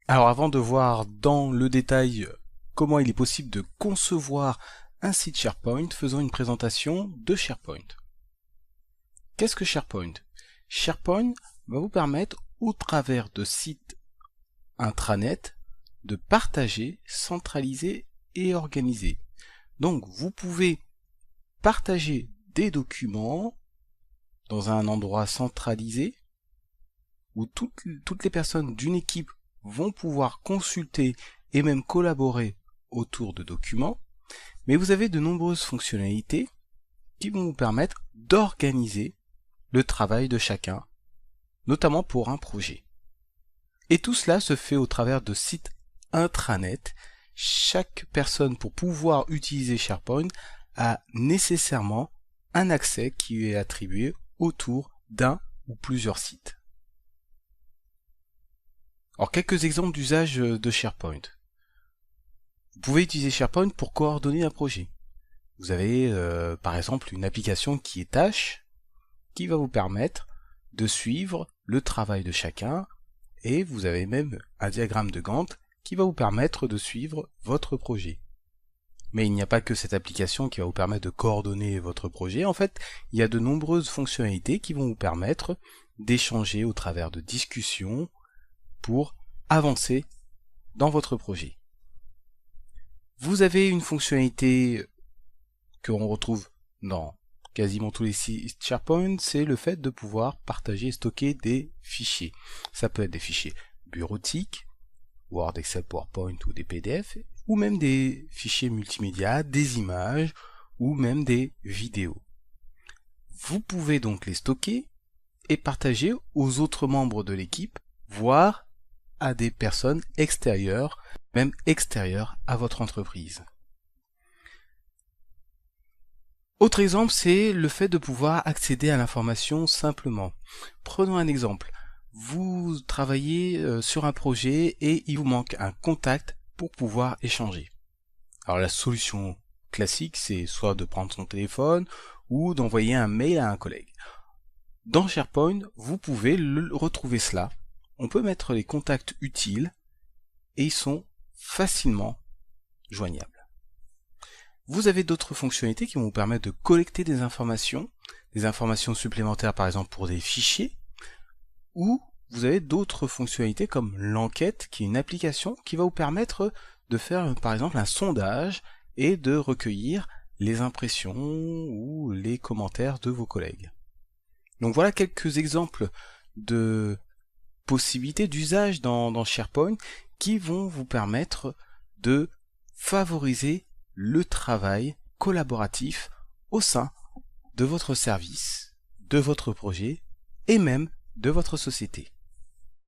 Alors avant de voir dans le détail comment il est possible de concevoir un site SharePoint, faisons une présentation de SharePoint. Qu'est-ce que SharePoint? SharePoint va vous permettre, au travers de sites intranet, de partager, centraliser et organiser. Donc vous pouvez partager des documents dans un endroit centralisé où toutes les personnes d'une équipe vont pouvoir consulter et même collaborer autour de documents, mais vous avez de nombreuses fonctionnalités qui vont vous permettre d'organiser le travail de chacun, notamment pour un projet. Et tout cela se fait au travers de sites intranet. Chaque personne, pour pouvoir utiliser SharePoint, a nécessairement un accès qui lui est attribué autour d'un ou plusieurs sites. Alors, quelques exemples d'usage de SharePoint. Vous pouvez utiliser SharePoint pour coordonner un projet. Vous avez par exemple une application qui est tâche, qui va vous permettre de suivre le travail de chacun, et vous avez même un diagramme de Gantt qui va vous permettre de suivre votre projet. Mais il n'y a pas que cette application qui va vous permettre de coordonner votre projet. En fait, il y a de nombreuses fonctionnalités qui vont vous permettre d'échanger au travers de discussions pour avancer dans votre projet. Vous avez une fonctionnalité que l'on retrouve dans quasiment tous les sites SharePoint, c'est le fait de pouvoir partager et stocker des fichiers. Ça peut être des fichiers bureautiques, Word, Excel, PowerPoint ou des PDF, ou même des fichiers multimédia, des images, ou même des vidéos. Vous pouvez donc les stocker et partager aux autres membres de l'équipe, voire à des personnes extérieures, même extérieures à votre entreprise. Autre exemple, c'est le fait de pouvoir accéder à l'information simplement. Prenons un exemple. Vous travaillez sur un projet et il vous manque un contact pour pouvoir échanger. Alors la solution classique, c'est soit de prendre son téléphone ou d'envoyer un mail à un collègue. Dans SharePoint, vous pouvez retrouver cela. On peut mettre les contacts utiles et ils sont facilement joignables. Vous avez d'autres fonctionnalités qui vont vous permettre de collecter des informations supplémentaires par exemple pour des fichiers, ou vous avez d'autres fonctionnalités comme l'enquête, qui est une application qui va vous permettre de faire par exemple un sondage et de recueillir les impressions ou les commentaires de vos collègues. Donc voilà quelques exemples de possibilités d'usage dans SharePoint qui vont vous permettre de favoriser le travail collaboratif au sein de votre service, de votre projet et même de votre société.